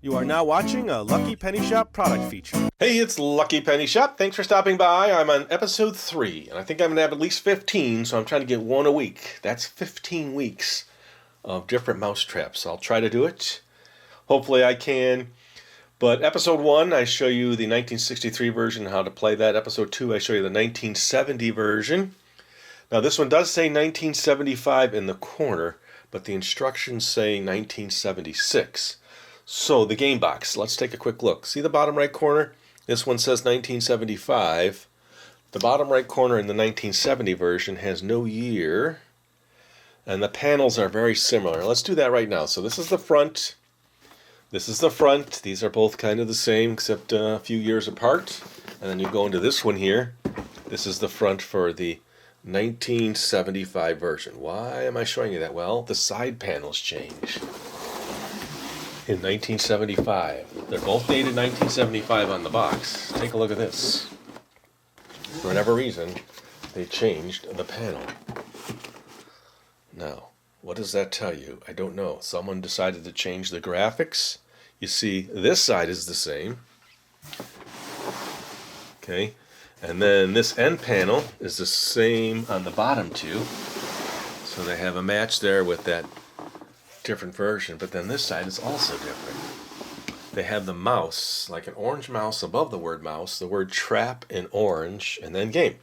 You are now watching a Lucky Penny Shop product feature. Hey, it's Lucky Penny Shop. Thanks for stopping by. I'm on episode 3, and I think I'm going to have at least 15, so I'm trying to get one a week. That's 15 weeks of different mouse traps. I'll try to do it. Hopefully I can. But episode 1, I show you the 1963 version, how to play that. Episode 2, I show you the 1970 version. Now this one does say 1975 in the corner, but the instructions say 1976. So the game box, let's take a quick look. See the bottom right corner? This one says 1975. The bottom right corner in the 1970 version has no year. And the panels are very similar. Let's do that right now. So this is the front. This is the front. These are both kind of the same except a few years apart. And then you go into this one here. This is the front for the 1975 version. Why am I showing you that? Well, the side panels change. In 1975. They're both dated 1975 on the box. Take a look at this. For whatever reason, they changed the panel. Now, what does that tell you? I don't know. Someone decided to change the graphics. You see, this side is the same. Okay. And then this end panel is the same on the bottom too. So they have a match there with that different version, but then this side is also different. They have the mouse, like an orange mouse above the word mouse, the word trap in orange, and then game.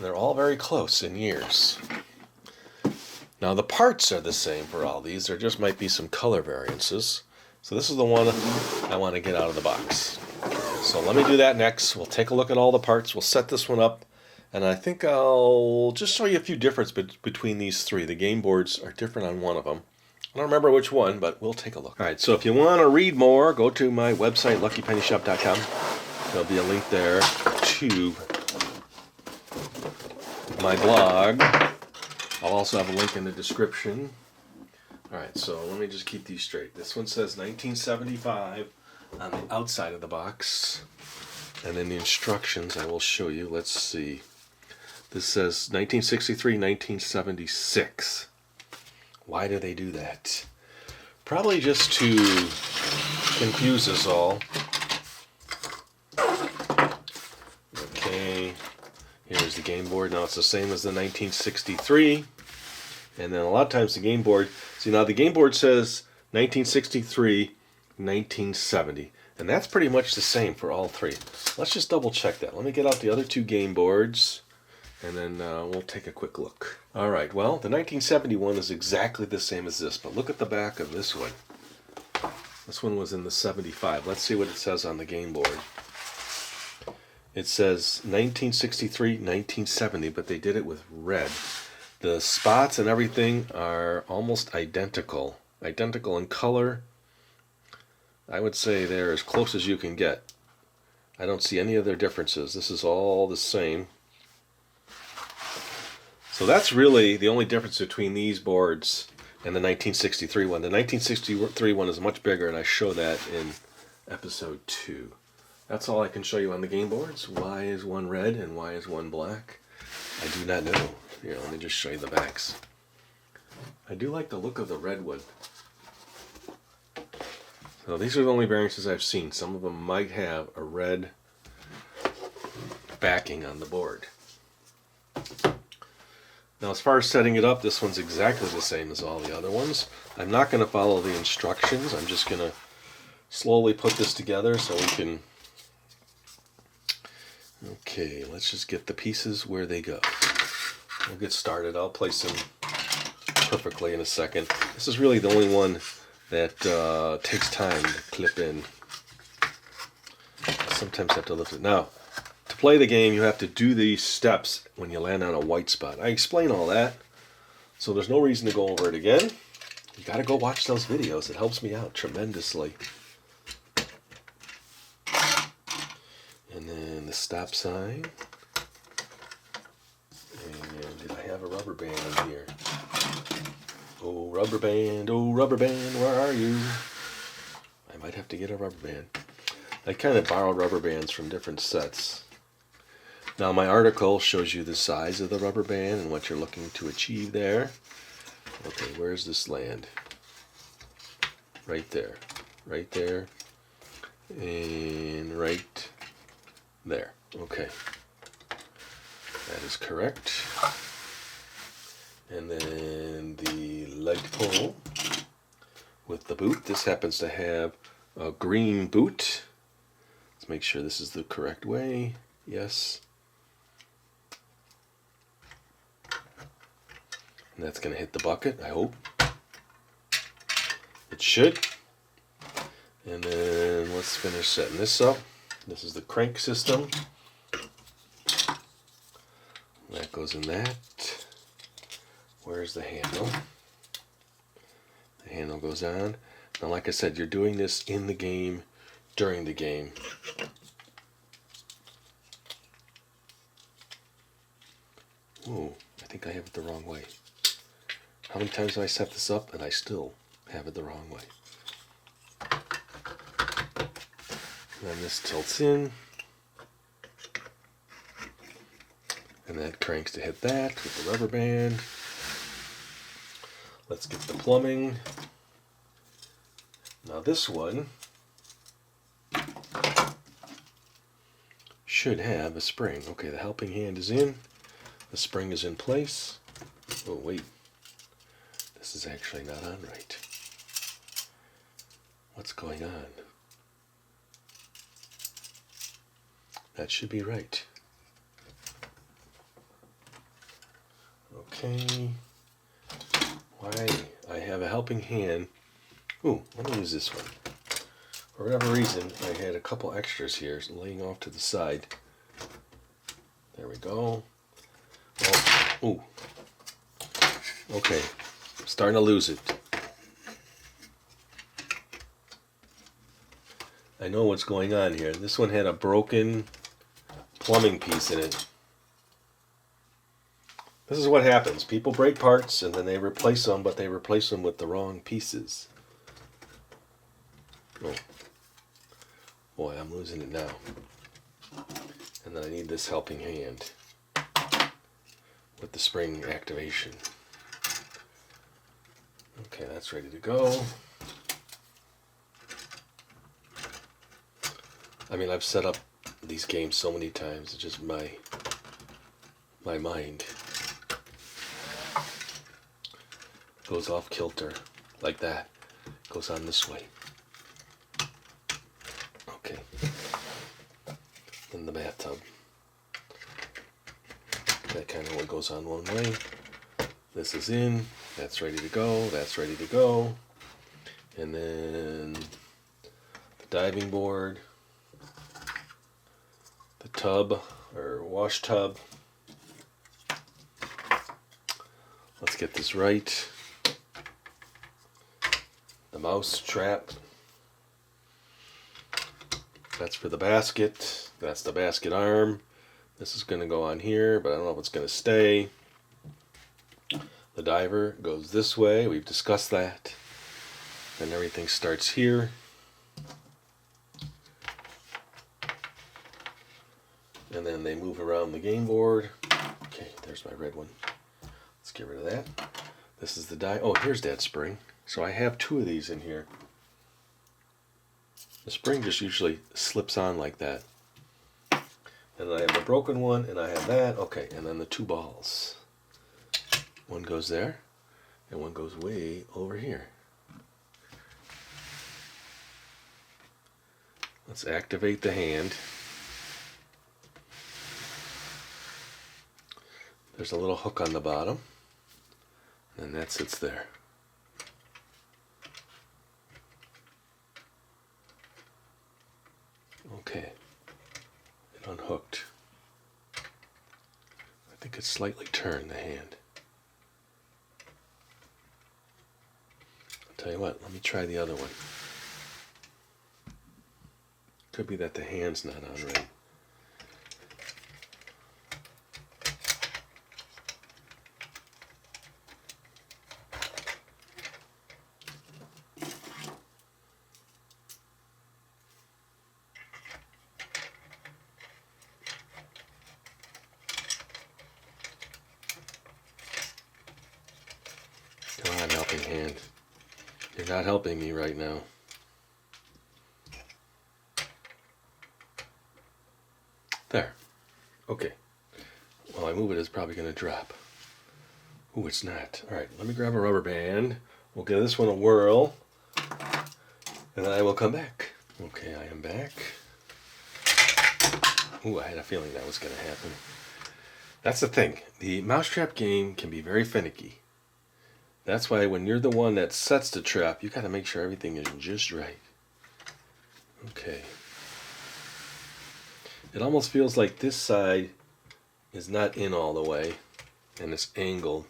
They're all very close in years. Now the parts are the same for all these, there just might be some color variances. So this is the one I want to get out of the box. So let me do that next. We'll take a look at all the parts, we'll set this one up. And I think I'll just show you a few differences between these three. The game boards are different on one of them. I don't remember which one, but we'll take a look. All right, so if you want to read more, go to my website, luckypennyshop.com. There'll be a link there to my blog. I'll also have a link in the description. All right, so let me just keep these straight. This one says 1975 on the outside of the box. And then the instructions I will show you. Let's see. This says 1963, 1976. Why do they do that? Probably just to confuse us all. Okay, here's the game board. Now it's the same as the 1963. And then a lot of times the game board, see now the game board says 1963, 1970. And that's pretty much the same for all three. Let's just double check that. Let me get out the other two game boards, and then we'll take a quick look. All right, well, the 1971 is exactly the same as this, but look at the back of this one. This one was in the 75. Let's see what it says on the game board. It says 1963, 1970, but they did it with red. The spots and everything are almost identical. Identical in color. I would say they're as close as you can get. I don't see any other differences. This is all the same. So that's really the only difference between these boards and the 1963 one. The 1963 one is much bigger, and I show that in episode 2. That's all I can show you on the game boards. Why is one red and why is one black? I do not know. Here, let me just show you the backs. I do like the look of the red one. So these are the only variances I've seen. Some of them might have a red backing on the board. Now as far as setting it up, this one's exactly the same as all the other ones. I'm not going to follow the instructions. I'm just going to slowly put this together so we can... Okay, let's just get the pieces where they go. We'll get started. I'll place them perfectly in a second. This is really the only one that takes time to clip in. Sometimes have to lift it. Now, to play the game, you have to do these steps when you land on a white spot. I explain all that, so there's no reason to go over it again. You got to go watch those videos. It helps me out tremendously. And then the stop sign. And did I have a rubber band here? Oh, rubber band, where are you? I might have to get a rubber band. I kind of borrowed rubber bands from different sets. Now my article shows you the size of the rubber band and what you're looking to achieve there. Okay, where's this land? right there, and right there. Okay, that is correct. And then the light pole with the boot. This happens to have a green boot. Let's make sure this is the correct way. Yes. And that's going to hit the bucket, I hope. It should. And then let's finish setting this up. This is the crank system. That goes in that. Where's the handle? The handle goes on. Now, like I said, you're doing this in the game, during the game. Ooh, I think I have it the wrong way. How many times have I set this up and I still have it the wrong way? And then this tilts in. And that cranks to hit that with the rubber band. Let's get the plumbing. Now this one should have a spring. Okay, the helping hand is in. The spring is in place. Oh, wait. This is actually not on right. What's going on? That should be right. Okay. Why? I have a helping hand. Ooh, let me use this one. For whatever reason, I had a couple extras here laying off to the side. There we go. Oh, ooh. Okay, I'm starting to lose it. I know what's going on here. This one had a broken plumbing piece in it. This is what happens. People break parts and then they replace them, but they replace them with the wrong pieces. Oh. Boy, I'm losing it now. And then I need this helping hand with the spring activation. Okay, that's ready to go. I mean, I've set up these games so many times. It's just my mind goes off kilter like that. Goes on this way. Okay. Then the bathtub. That kind of goes on one way. This is in. That's ready to go. That's ready to go. And then the diving board. The tub or wash tub. Let's get this right. The mouse trap. That's for the basket. That's the basket arm. This is going to go on here, but I don't know if it's going to stay. The diver goes this way. We've discussed that. Then everything starts here. And then they move around the game board. Okay, there's my red one. Let's get rid of that. This is the die. Oh, here's that spring. So I have two of these in here. The spring just usually slips on like that. And I have the broken one, and I have that. Okay, and then the two balls. One goes there, and one goes way over here. Let's activate the hand. There's a little hook on the bottom, and that sits there. Okay, it unhooked. I think it's slightly turned, the hand. I'll tell you what, let me try the other one. Could be that the hand's not on right. Come on, helping hand. You're You're not helping me right now. There. Okay. Well, I move it, it's probably going to drop. Ooh, it's not. All right, let me grab a rubber band. We'll give this one a whirl, and then I will come back. Okay, I am back. Ooh, I had a feeling that was going to happen. That's the thing. The mousetrap game can be very finicky. That's why when you're the one that sets the trap, you got to make sure everything is just right. Okay. It almost feels like this side is not in all the way, and it's angled.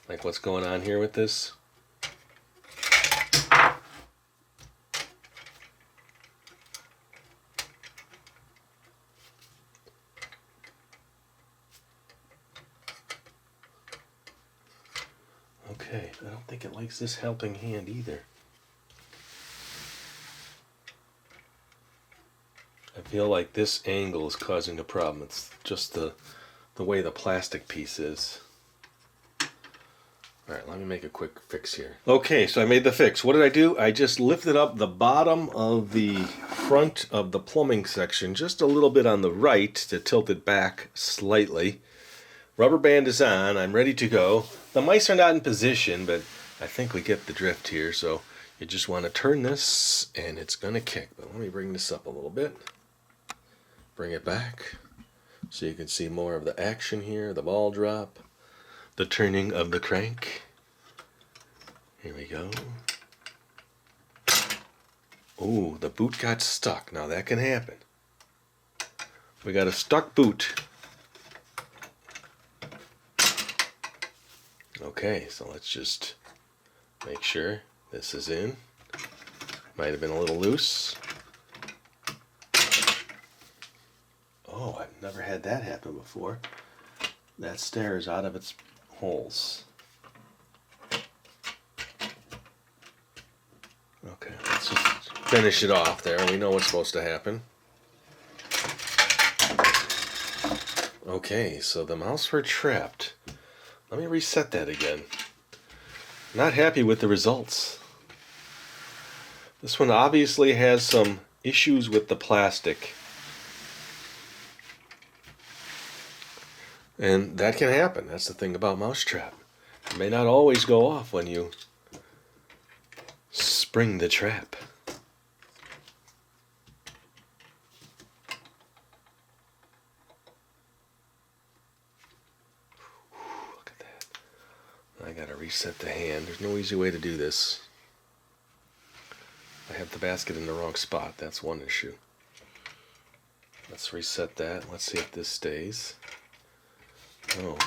Like what's going on here with this. Okay, I don't think it likes this helping hand either. I feel like this angle is causing the problem. It's just the way the plastic piece is. Alright, let me make a quick fix here. Okay, so I made the fix. What did I do? I just lifted up the bottom of the front of the plumbing section just a little bit on the right to tilt it back slightly. Rubber band is on. I'm ready to go. The mice are not in position, but I think we get the drift here. So you just want to turn this and it's going to kick. But let me bring this up a little bit. Bring it back so you can see more of the action here. The ball drop. The turning of the crank. Here we go. Oh, the boot got stuck. Now that can happen. We got a stuck boot. Okay, so let's just make sure this is in. Might have been a little loose. Oh, I've never had that happen before. That stair is out of its holes. Okay, let's just finish it off there. We know what's supposed to happen. Okay, so the mouse were trapped. Let me reset that again. Not happy with the results. This one obviously has some issues with the plastic. And that can happen. That's the thing about mousetrap. It may not always go off when you spring the trap. Look at that. I gotta reset the hand. There's no easy way to do this. I have the basket in the wrong spot. That's one issue. Let's reset that. Let's see if this stays. Oh.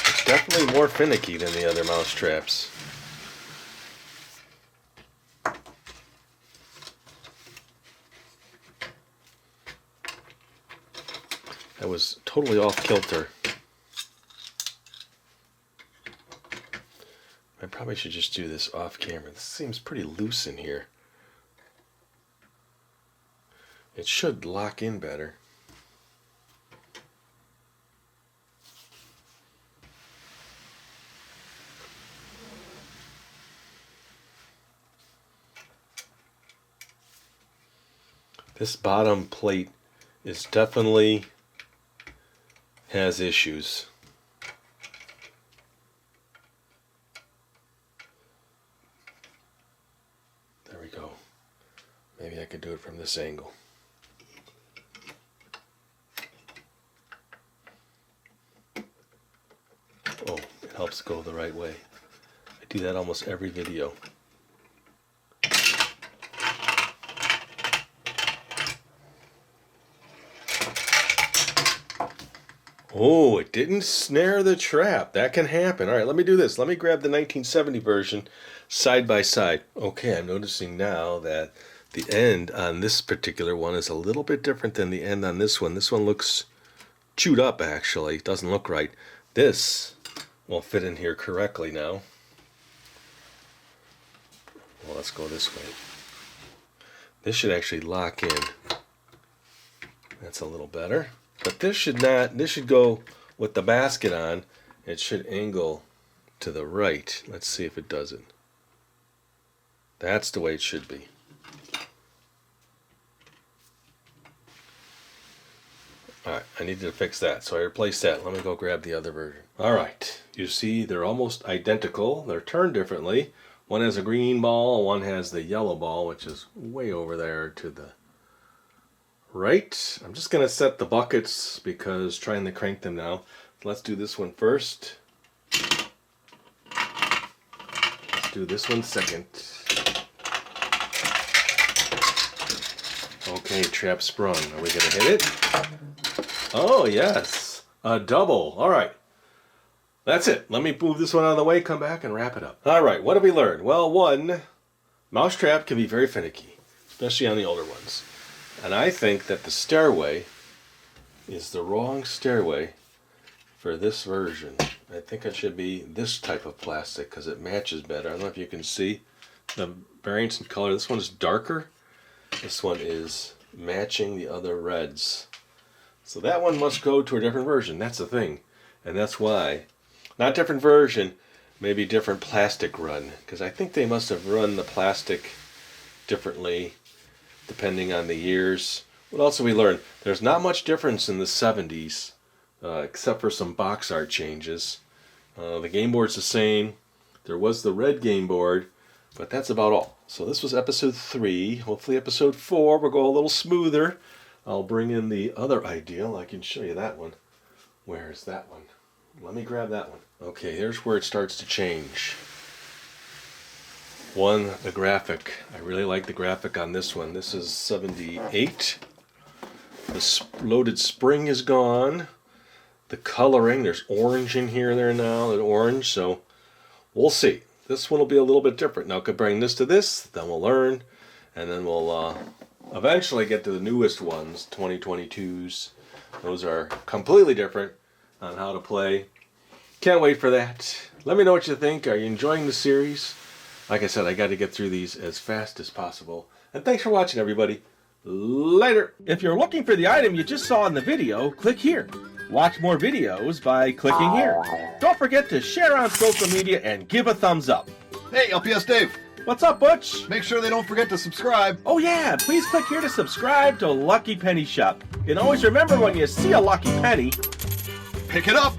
It's definitely more finicky than the other mouse traps. That was totally off kilter. I probably should just do this off camera. This seems pretty loose in here. It should lock in better. This bottom plate is definitely has issues. There we go. Maybe I could do it from this angle. Oh, it helps go the right way. I do that almost every video. Oh, it didn't snare the trap. That can happen. All right, let me do this. Let me grab the 1970 version side by side. Okay, I'm noticing now that the end on this particular one is a little bit different than the end on this one. This one looks chewed up, actually. It doesn't look right. This will fit in here correctly now. Well, let's go this way. This should actually lock in. That's a little better. But this should not, this should go with the basket on, it should angle to the right. Let's see if it does it. That's the way it should be. Alright, I needed to fix that, so I replaced that. Let me go grab the other version. Alright, you see they're almost identical. They're turned differently. One has a green ball, one has the yellow ball, which is way over there to the right. I'm just going to set the buckets because trying to crank them now. Let's do this one first. Let's do this one second. Okay, trap sprung. Are we going to hit it? Oh, yes. A double. All right. That's it. Let me move this one out of the way, come back, and wrap it up. All right, what have we learned? Well, one, mousetrap can be very finicky, especially on the older ones. And I think that the stairway is the wrong stairway for this version. I think it should be this type of plastic because it matches better. I don't know if you can see the variance in color. This one is darker. This one is matching the other reds. So that one must go to a different version. That's the thing. And that's why. Not different version, maybe different plastic run. Because I think they must have run the plastic differently depending on the years. What else have we learned? There's not much difference in the 70s, except for some box art changes. The game board's the same. There was the red game board, but that's about all. So this was episode 3. Hopefully episode 4 will go a little smoother. I'll bring in the other ideal. I can show you that one. Where is that one? Let me grab that one. Okay, here's where it starts to change. One, the graphic. I really like the graphic on this one. This is 78. The loaded spring is gone. The coloring, there's orange in here there now, an orange, so we'll see. This one will be a little bit different. Now, comparing this to this, then we'll learn, and then we'll eventually get to the newest ones, 2022s. Those are completely different on how to play. Can't wait for that. Let me know what you think. Are you enjoying the series? Like I said, I got to get through these as fast as possible. And thanks for watching, everybody. Later. If you're looking for the item you just saw in the video, click here. Watch more videos by clicking here. Don't forget to share on social media and give a thumbs up. Hey, LPS Dave. What's up, Butch? Make sure they don't forget to subscribe. Oh yeah, please click here to subscribe to Lucky Penny Shop. And always remember, when you see a lucky penny, Pick it up.